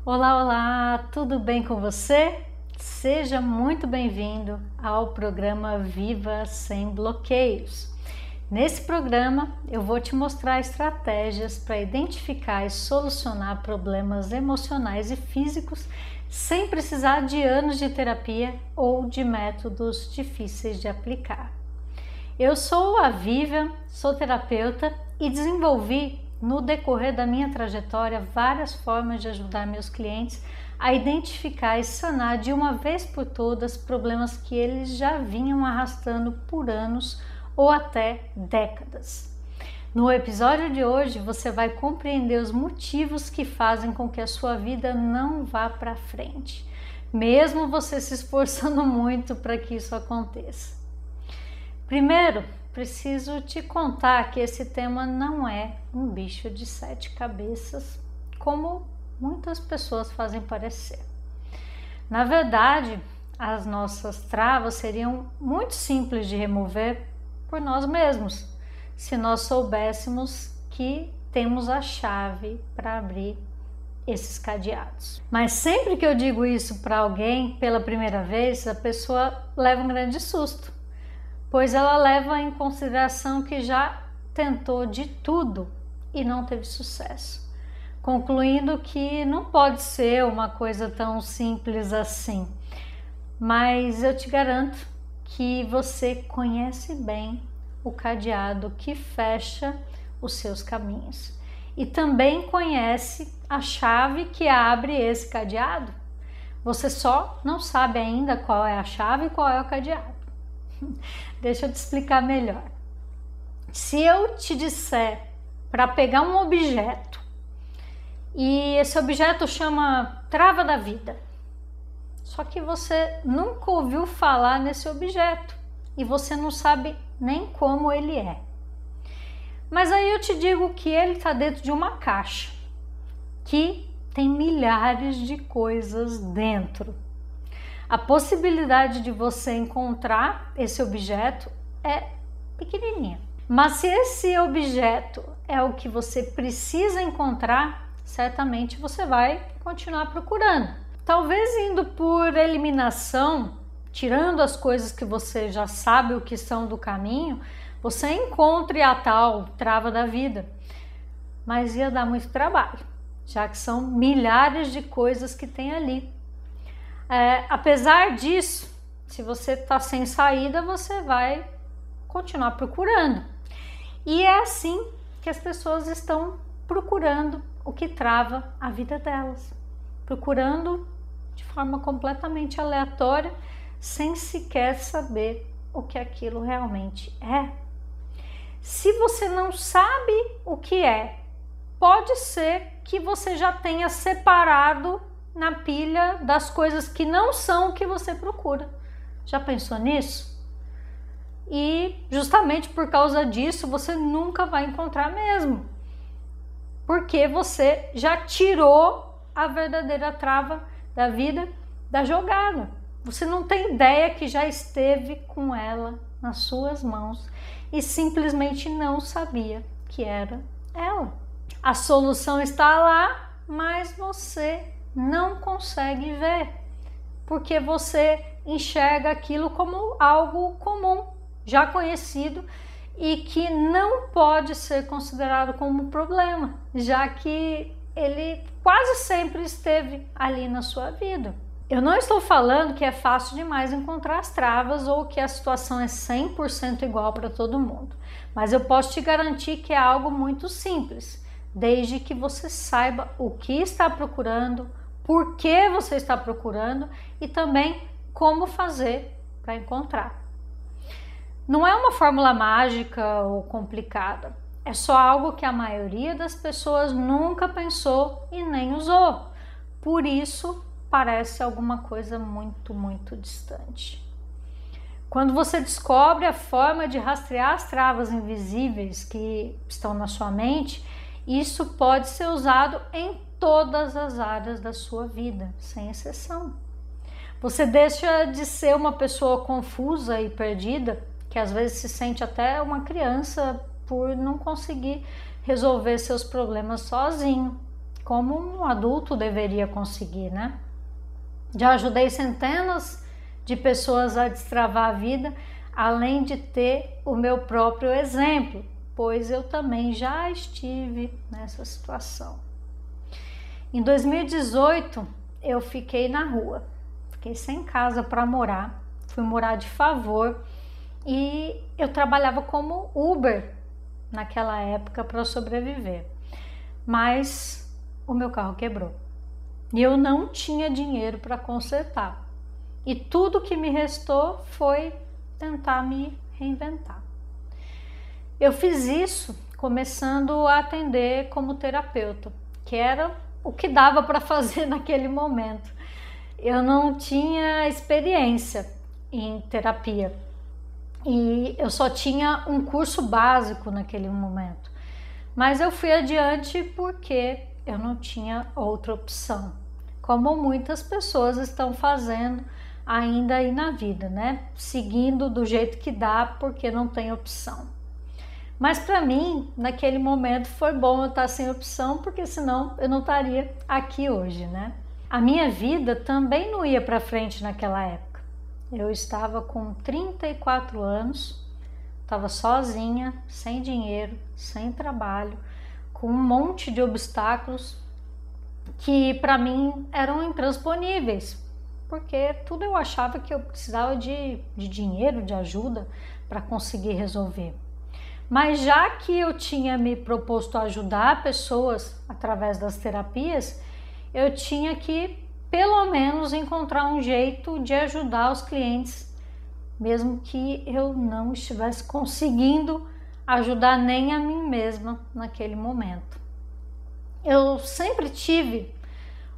Olá, olá, tudo bem com você? Seja muito bem-vindo ao programa Viva Sem Bloqueios. Nesse programa eu vou te mostrar estratégias para identificar e solucionar problemas emocionais e físicos sem precisar de anos de terapia ou de métodos difíceis de aplicar. Eu sou a Vivian, sou terapeuta e desenvolvi no decorrer da minha trajetória várias formas de ajudar meus clientes a identificar e sanar de uma vez por todas problemas que eles já vinham arrastando por anos ou até décadas. No episódio de hoje você vai compreender os motivos que fazem com que a sua vida não vá para frente, mesmo você se esforçando muito para que isso aconteça. Primeiro, preciso te contar que esse tema não é um bicho de 7 cabeças, como muitas pessoas fazem parecer. Na verdade, as nossas travas seriam muito simples de remover por nós mesmos, se nós soubéssemos que temos a chave para abrir esses cadeados. Mas sempre que eu digo isso para alguém pela primeira vez, a pessoa leva um grande susto, pois ela leva em consideração que já tentou de tudo e não teve sucesso, concluindo que não pode ser uma coisa tão simples assim. Mas eu te garanto que você conhece bem o cadeado que fecha os seus caminhos e também conhece a chave que abre esse cadeado. Você só não sabe ainda qual é a chave e qual é o cadeado. Deixa eu te explicar melhor. Se eu te disser para pegar um objeto e esse objeto chama trava da vida, só que você nunca ouviu falar nesse objeto e você não sabe nem como ele é. Mas aí eu te digo que ele está dentro de uma caixa que tem milhares de coisas dentro. A possibilidade de você encontrar esse objeto é pequenininha. Mas se esse objeto é o que você precisa encontrar, certamente você vai continuar procurando. Talvez indo por eliminação, tirando as coisas que você já sabe o que são do caminho, você encontre a tal trava da vida. Mas ia dar muito trabalho, já que são milhares de coisas que tem ali. Apesar disso, se você está sem saída, você vai continuar procurando. E é assim que as pessoas estão procurando o que trava a vida delas. Procurando de forma completamente aleatória, sem sequer saber o que aquilo realmente é. Se você não sabe o que é, pode ser que você já tenha separado na pilha das coisas que não são o que você procura. Já pensou nisso? E justamente por causa disso você nunca vai encontrar mesmo, porque você já tirou a verdadeira trava da vida da jogada. Você não tem ideia que já esteve com ela nas suas mãos e simplesmente não sabia que era ela. A solução está lá, mas você não consegue ver, porque você enxerga aquilo como algo comum, já conhecido e que não pode ser considerado como um problema, já que ele quase sempre esteve ali na sua vida. Eu não estou falando que é fácil demais encontrar as travas ou que a situação é 100% igual para todo mundo, mas eu posso te garantir que é algo muito simples, desde que você saiba o que está procurando, por que você está procurando e também como fazer para encontrar. Não é uma fórmula mágica ou complicada, é só algo que a maioria das pessoas nunca pensou e nem usou. Por isso, parece alguma coisa muito, muito distante. Quando você descobre a forma de rastrear as travas invisíveis que estão na sua mente, isso pode ser usado em todas as áreas da sua vida, sem exceção. Você deixa de ser uma pessoa confusa e perdida, que às vezes se sente até uma criança por não conseguir resolver seus problemas sozinho. como um adulto deveria conseguir, né? Já ajudei centenas de pessoas a destravar a vida, além de ter o meu próprio exemplo, pois eu também já estive nessa situação. Em 2018, eu fiquei na rua, fiquei sem casa para morar, fui morar de favor e eu trabalhava como Uber naquela época para sobreviver. Mas o meu carro quebrou e eu não tinha dinheiro para consertar. E tudo que me restou foi tentar me reinventar. Eu fiz isso começando a atender como terapeuta, que era o que dava para fazer naquele momento. Eu não tinha experiência em terapia e eu só tinha um curso básico naquele momento. Mas eu fui adiante porque eu não tinha outra opção, como muitas pessoas estão fazendo ainda aí na vida, né? Seguindo do jeito que dá porque não tem opção. Mas para mim, naquele momento, foi bom eu estar sem opção, porque senão eu não estaria aqui hoje, né? A minha vida também não ia para frente naquela época. Eu estava com 34 anos, estava sozinha, sem dinheiro, sem trabalho, com um monte de obstáculos que para mim eram intransponíveis, porque tudo eu achava que eu precisava de dinheiro, de ajuda para conseguir resolver. Mas já que eu tinha me proposto a ajudar pessoas através das terapias, eu tinha que pelo menos encontrar um jeito de ajudar os clientes, mesmo que eu não estivesse conseguindo ajudar nem a mim mesma naquele momento. Eu sempre tive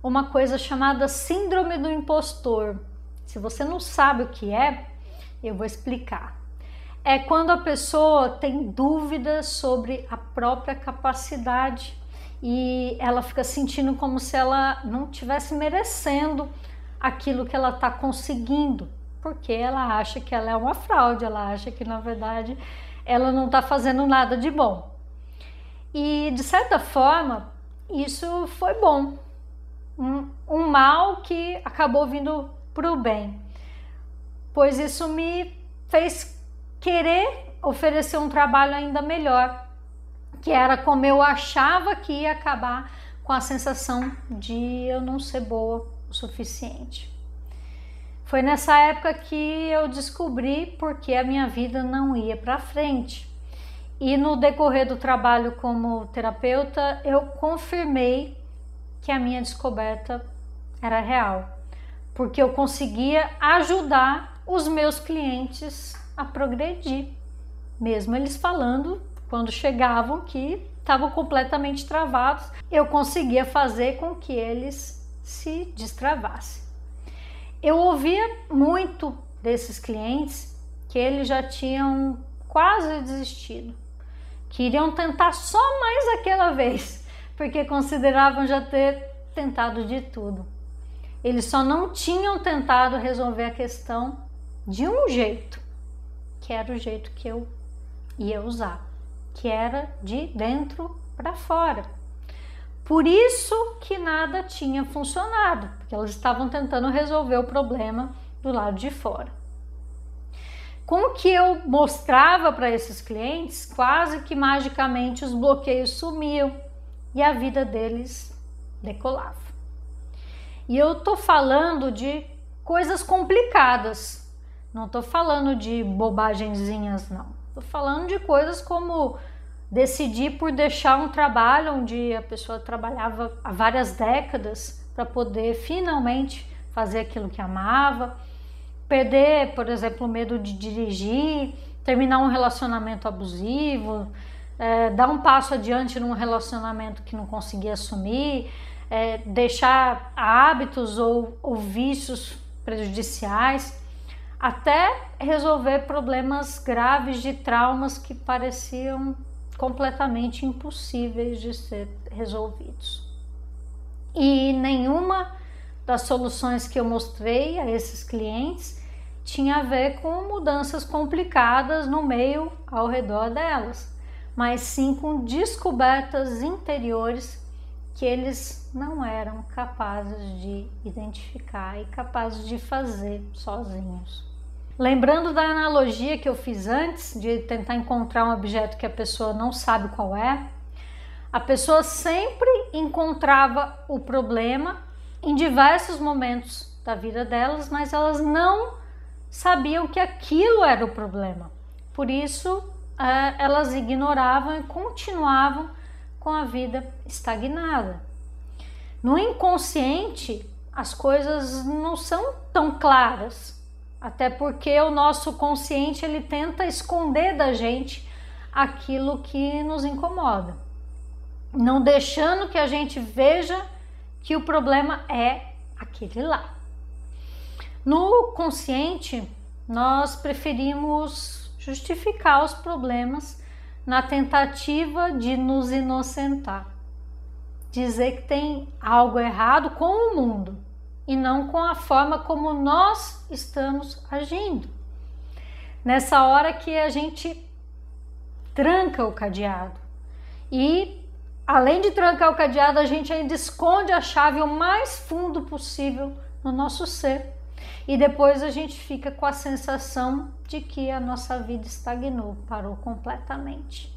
uma coisa chamada síndrome do impostor. Se você não sabe o que é, eu vou explicar. É quando a pessoa tem dúvidas sobre a própria capacidade e ela fica sentindo como se ela não estivesse merecendo aquilo que ela está conseguindo, porque ela acha que ela é uma fraude, ela acha que na verdade ela não está fazendo nada de bom. E de certa forma isso foi bom, um mal que acabou vindo para o bem, pois isso me fez querer oferecer um trabalho ainda melhor, que era como eu achava que ia acabar com a sensação de eu não ser boa o suficiente. Foi nessa época que eu descobri porque a minha vida não ia para frente. E no decorrer do trabalho como terapeuta, eu confirmei que a minha descoberta era real, porque eu conseguia ajudar os meus clientes a progredir, mesmo eles falando quando chegavam que estavam completamente travados, eu conseguia fazer com que eles se destravassem. Eu ouvia muito desses clientes que eles já tinham quase desistido, queriam tentar só mais aquela vez, porque consideravam já ter tentado de tudo. Eles só não tinham tentado resolver a questão de um jeito, que era o jeito que eu ia usar, que era de dentro para fora. Por isso que nada tinha funcionado, porque elas estavam tentando resolver o problema do lado de fora. Com o que eu mostrava para esses clientes, quase que magicamente os bloqueios sumiam e a vida deles decolava. E eu tô falando de coisas complicadas, não estou falando de bobagenzinhas, não. Estou falando de coisas como decidir por deixar um trabalho onde a pessoa trabalhava há várias décadas para poder finalmente fazer aquilo que amava, perder, por exemplo, o medo de dirigir, terminar um relacionamento abusivo, dar um passo adiante num relacionamento que não conseguia assumir, deixar hábitos ou vícios prejudiciais, até resolver problemas graves de traumas que pareciam completamente impossíveis de ser resolvidos. E nenhuma das soluções que eu mostrei a esses clientes tinha a ver com mudanças complicadas no meio ao redor delas, mas sim com descobertas interiores que eles não eram capazes de identificar e capazes de fazer sozinhos. Lembrando da analogia que eu fiz antes, de tentar encontrar um objeto que a pessoa não sabe qual é, a pessoa sempre encontrava o problema em diversos momentos da vida delas, mas elas não sabiam que aquilo era o problema. Por isso, elas ignoravam e continuavam com a vida estagnada. No inconsciente, as coisas não são tão claras, até porque o nosso consciente ele tenta esconder da gente aquilo que nos incomoda, não deixando que a gente veja que o problema é aquele lá. No consciente, nós preferimos justificar os problemas na tentativa de nos inocentar, dizer que tem algo errado com o mundo e não com a forma como nós estamos agindo. Nessa hora que a gente tranca o cadeado e, além de trancar o cadeado, a gente ainda esconde a chave o mais fundo possível no nosso ser. E depois a gente fica com a sensação de que a nossa vida estagnou, parou completamente.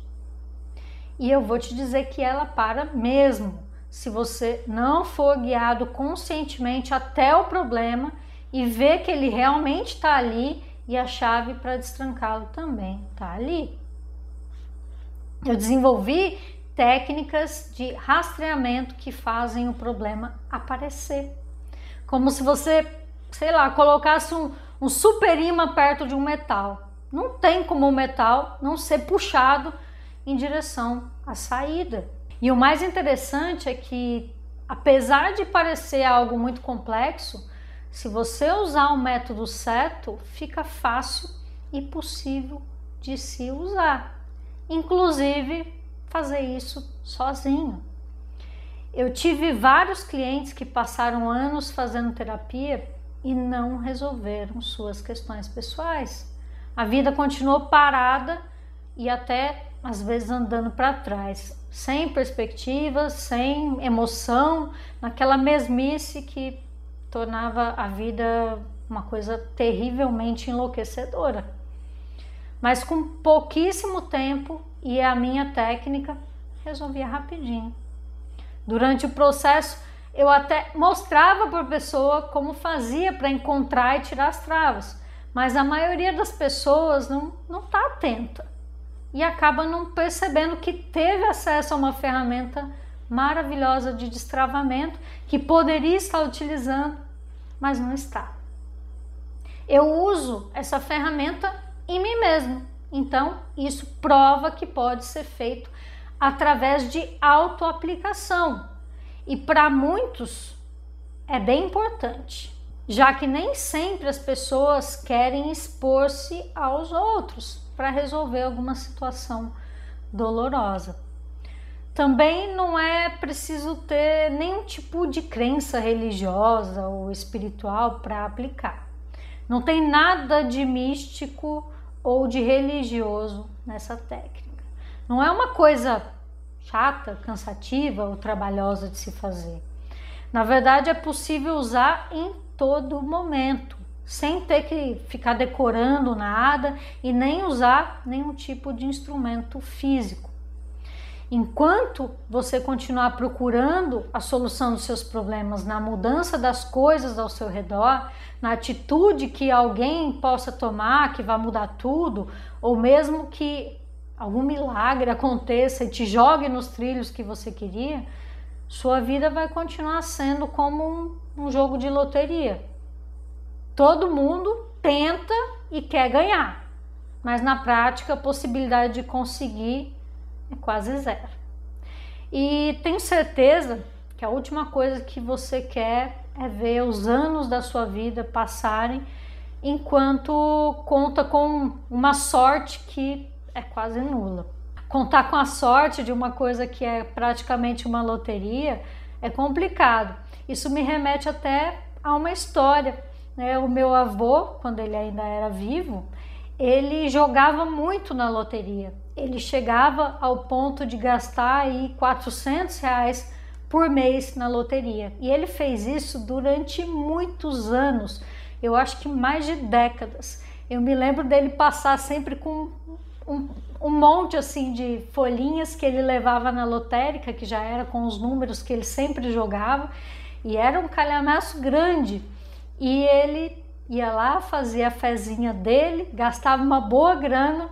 E eu vou te dizer que ela para mesmo, se você não for guiado conscientemente até o problema e ver que ele realmente está ali e a chave para destrancá-lo também está ali. Eu desenvolvi técnicas de rastreamento que fazem o problema aparecer. Como se você, sei lá, colocasse um super imã perto de um metal. Não tem como o metal não ser puxado em direção à saída. E o mais interessante é que, apesar de parecer algo muito complexo, se você usar o método certo, fica fácil e possível de se usar. Inclusive, fazer isso sozinho. Eu tive vários clientes que passaram anos fazendo terapia e não resolveram suas questões pessoais. A vida continuou parada e até às vezes andando para trás, sem perspectiva, sem emoção, naquela mesmice que tornava a vida uma coisa terrivelmente enlouquecedora. Mas com pouquíssimo tempo e a minha técnica, resolvia rapidinho. Durante o processo, eu até mostrava para a pessoa como fazia para encontrar e tirar as travas, mas a maioria das pessoas não está atenta e acaba não percebendo que teve acesso a uma ferramenta maravilhosa de destravamento que poderia estar utilizando, mas não está. Eu uso essa ferramenta em mim mesmo, então isso prova que pode ser feito através de autoaplicação. E para muitos é bem importante, já que nem sempre as pessoas querem expor-se aos outros para resolver alguma situação dolorosa. Também não é preciso ter nenhum tipo de crença religiosa ou espiritual para aplicar. Não tem nada de místico ou de religioso nessa técnica. Não é uma coisa chata, cansativa ou trabalhosa de se fazer. Na verdade, é possível usar em todo momento, sem ter que ficar decorando nada e nem usar nenhum tipo de instrumento físico. Enquanto você continuar procurando a solução dos seus problemas na mudança das coisas ao seu redor, na atitude que alguém possa tomar que vai mudar tudo, ou mesmo que algum milagre aconteça e te jogue nos trilhos que você queria, sua vida vai continuar sendo como um jogo de loteria. Todo mundo tenta e quer ganhar, mas na prática a possibilidade de conseguir é quase zero. E tenho certeza que a última coisa que você quer é ver os anos da sua vida passarem enquanto conta com uma sorte que é quase nula. Contar com a sorte de uma coisa que é praticamente uma loteria é complicado. Isso me remete até a uma história, né? O meu avô, quando ele ainda era vivo, ele jogava muito na loteria. Ele chegava ao ponto de gastar aí R$400 por mês na loteria. E ele fez isso durante muitos anos, eu acho que mais de décadas. Eu me lembro dele passar sempre com um monte assim de folhinhas que ele levava na lotérica, que já era com os números que ele sempre jogava, e era um calhamaço grande. E ele ia lá, fazia a fezinha dele, gastava uma boa grana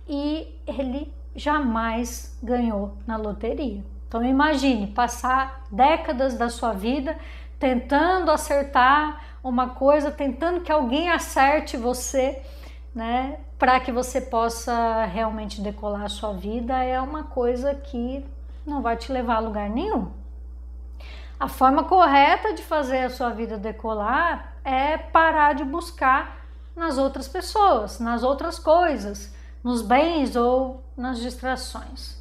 e ele jamais ganhou na loteria. Então imagine passar décadas da sua vida tentando acertar uma coisa, tentando que alguém acerte você, né, para que você possa realmente decolar a sua vida. É uma coisa que não vai te levar a lugar nenhum. A forma correta de fazer a sua vida decolar é parar de buscar nas outras pessoas, nas outras coisas, nos bens ou nas distrações.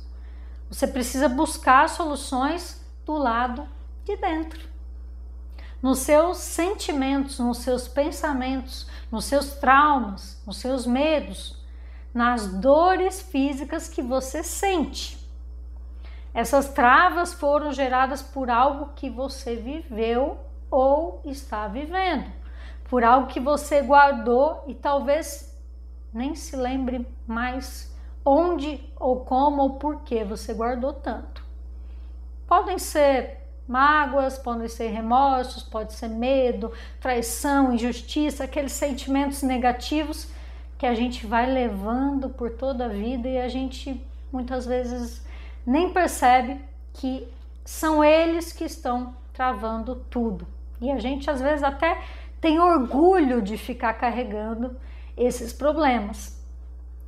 Você precisa buscar soluções do lado de dentro, nos seus sentimentos, nos seus pensamentos, nos seus traumas, nos seus medos, nas dores físicas que você sente. Essas travas foram geradas por algo que você viveu ou está vivendo, por algo que você guardou e talvez nem se lembre mais onde ou como ou por que você guardou tanto. Podem ser mágoas, podem ser remorsos, pode ser medo, traição, injustiça, aqueles sentimentos negativos que a gente vai levando por toda a vida e a gente muitas vezes nem percebe que são eles que estão travando tudo. E a gente às vezes até tem orgulho de ficar carregando esses problemas.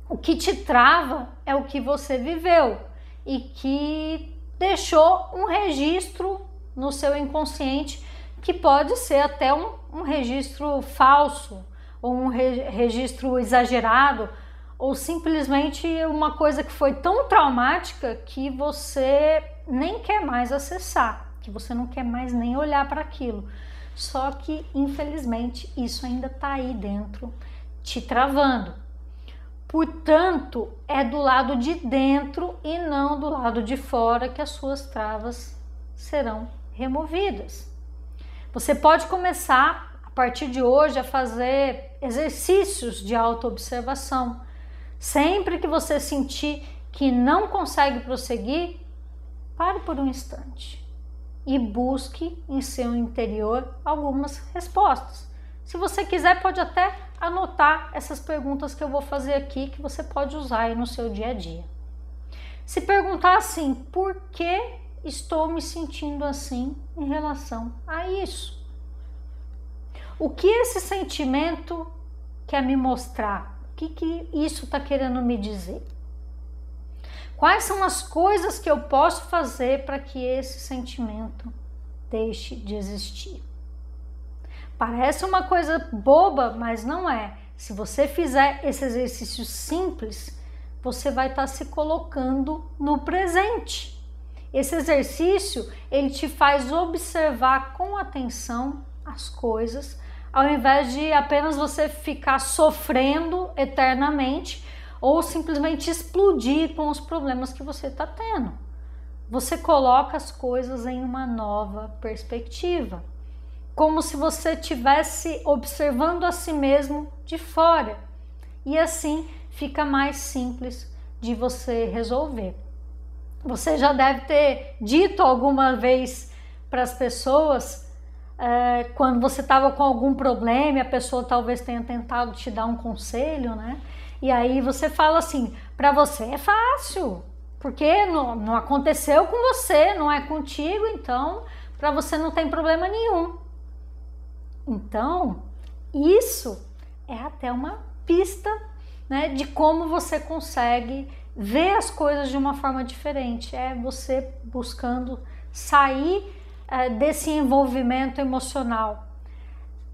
O que te trava é o que você viveu e que deixou um registro no seu inconsciente, que pode ser até um registro falso, ou um registro exagerado, ou simplesmente uma coisa que foi tão traumática que você nem quer mais acessar, que você não quer mais nem olhar para aquilo. Só que, infelizmente, isso ainda está aí dentro, te travando. Portanto, é do lado de dentro e não do lado de fora que as suas travas serão removidas. Você pode começar, a partir de hoje, a fazer exercícios de autoobservação. Sempre que você sentir que não consegue prosseguir, pare por um instante e busque em seu interior algumas respostas. Se você quiser, pode até anotar essas perguntas que eu vou fazer aqui, que você pode usar aí no seu dia a dia. Se perguntar assim, por que estou me sentindo assim em relação a isso? O que esse sentimento quer me mostrar? O que isso está querendo me dizer? Quais são as coisas que eu posso fazer para que esse sentimento deixe de existir? Parece uma coisa boba, mas não é. Se você fizer esse exercício simples, você vai estar se colocando no presente. Esse exercício, ele te faz observar com atenção as coisas, ao invés de apenas você ficar sofrendo eternamente ou simplesmente explodir com os problemas que você está tendo. Você coloca as coisas em uma nova perspectiva, como se você estivesse observando a si mesmo de fora, e assim fica mais simples de você resolver. Você já deve ter dito alguma vez para as pessoas, quando você estava com algum problema e a pessoa talvez tenha tentado te dar um conselho, né? E aí você fala assim, para você é fácil, porque não aconteceu com você, não é contigo, então para você não tem problema nenhum. Então, isso é até uma pista, né, de como você consegue ver as coisas de uma forma diferente. É você buscando sair desse envolvimento emocional.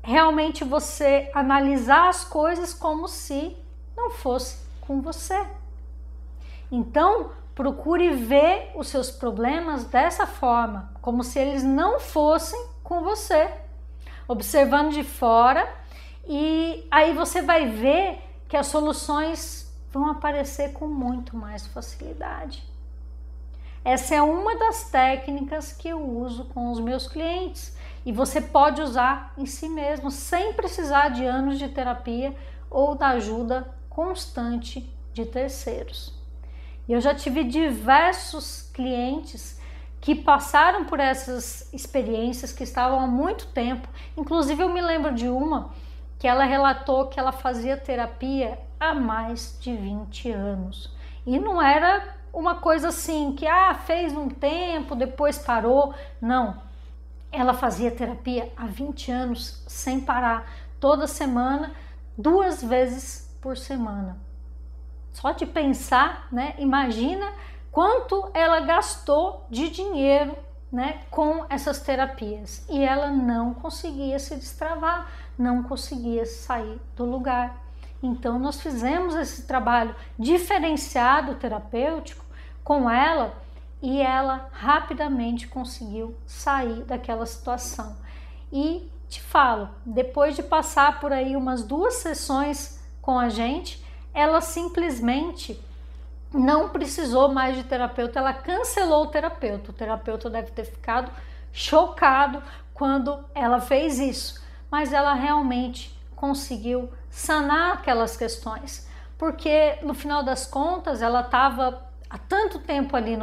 Realmente você analisar as coisas como se não fosse com você. Então, procure ver os seus problemas dessa forma, como se eles não fossem com você, observando de fora, e aí você vai ver que as soluções vão aparecer com muito mais facilidade. Essa é uma das técnicas que eu uso com os meus clientes e você pode usar em si mesmo sem precisar de anos de terapia ou da ajuda constante de terceiros. Eu já tive diversos clientes que passaram por essas experiências, que estavam há muito tempo. Inclusive eu me lembro de uma que ela relatou que ela fazia terapia há mais de 20 anos. E não era uma coisa assim que fez um tempo, depois parou. Não, ela fazia terapia há 20 anos sem parar, toda semana, 2 vezes por semana. Só de pensar, né? Imagina quanto ela gastou de dinheiro, né, com essas terapias. E ela não conseguia se destravar, não conseguia sair do lugar. Então nós fizemos esse trabalho diferenciado terapêutico com ela e ela rapidamente conseguiu sair daquela situação. E te falo, depois de passar por aí umas 2 sessões com a gente, ela simplesmente não precisou mais de terapeuta, ela cancelou o terapeuta deve ter ficado chocado quando ela fez isso, mas ela realmente conseguiu sanar aquelas questões, porque no final das contas ela estava há tanto tempo ali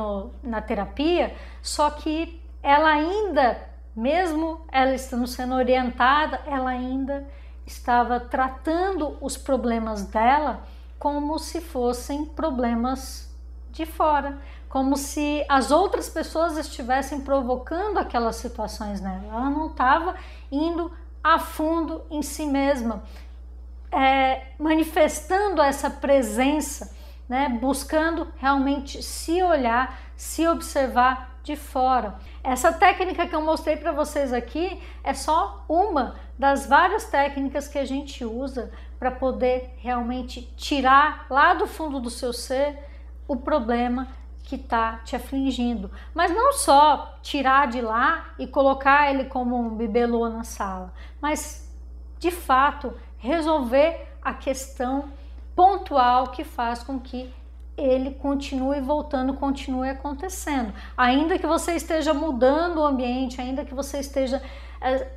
na terapia, só que ela ainda, mesmo ela estando sendo orientada, ela ainda estava tratando os problemas dela como se fossem problemas de fora, como se as outras pessoas estivessem provocando aquelas situações nela. Ela não estava indo a fundo em si mesma, manifestando essa presença, né, buscando realmente se olhar, se observar de fora. Essa técnica que eu mostrei para vocês aqui é só uma das várias técnicas que a gente usa para poder realmente tirar lá do fundo do seu ser o problema que está te afligindo. Mas não só tirar de lá e colocar ele como um bibelô na sala, mas de fato resolver a questão pontual que faz com que ele continue voltando, continue acontecendo. Ainda que você esteja mudando o ambiente, ainda que você esteja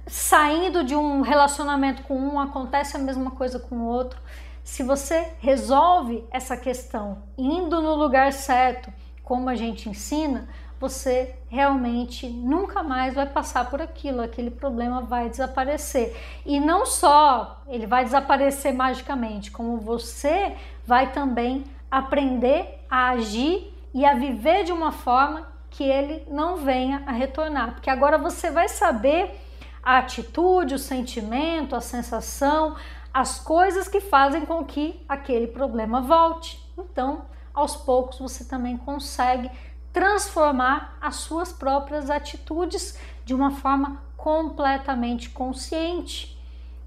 saindo de um relacionamento com um, acontece a mesma coisa com o outro. Se você resolve essa questão indo no lugar certo, como a gente ensina, você realmente nunca mais vai passar por aquilo, aquele problema vai desaparecer. E não só ele vai desaparecer magicamente, como você vai também aprender a agir e a viver de uma forma que ele não venha a retornar. Porque agora você vai saber a atitude, o sentimento, a sensação, as coisas que fazem com que aquele problema volte. Então, aos poucos você também consegue transformar as suas próprias atitudes de uma forma completamente consciente.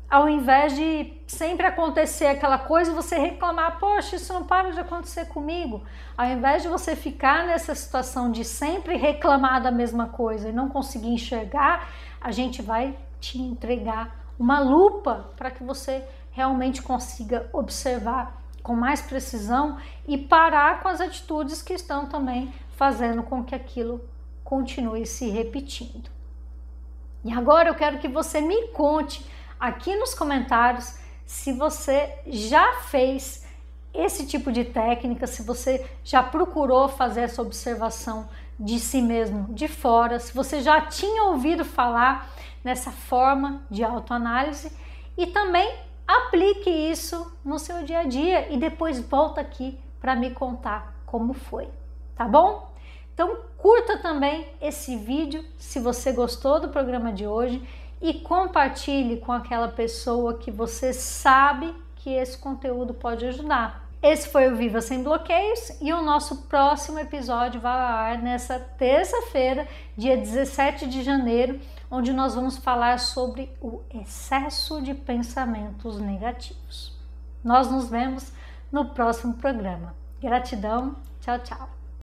Ao invés de sempre acontecer aquela coisa e você reclamar, poxa, isso não para de acontecer comigo. Ao invés de você ficar nessa situação de sempre reclamar da mesma coisa e não conseguir enxergar, a gente vai te entregar uma lupa para que você realmente consiga observar com mais precisão e parar com as atitudes que estão também fazendo com que aquilo continue se repetindo. E agora eu quero que você me conte aqui nos comentários se você já fez esse tipo de técnica, se você já procurou fazer essa observação de si mesmo de fora, se você já tinha ouvido falar nessa forma de autoanálise e também aplique isso no seu dia a dia e depois volta aqui para me contar como foi, tá bom? Então curta também esse vídeo se você gostou do programa de hoje e compartilhe com aquela pessoa que você sabe que esse conteúdo pode ajudar. Esse foi o Viva Sem Bloqueios e o nosso próximo episódio vai ao ar nessa terça-feira, dia 17 de janeiro, onde nós vamos falar sobre o excesso de pensamentos negativos. Nós nos vemos no próximo programa. Gratidão, tchau, tchau.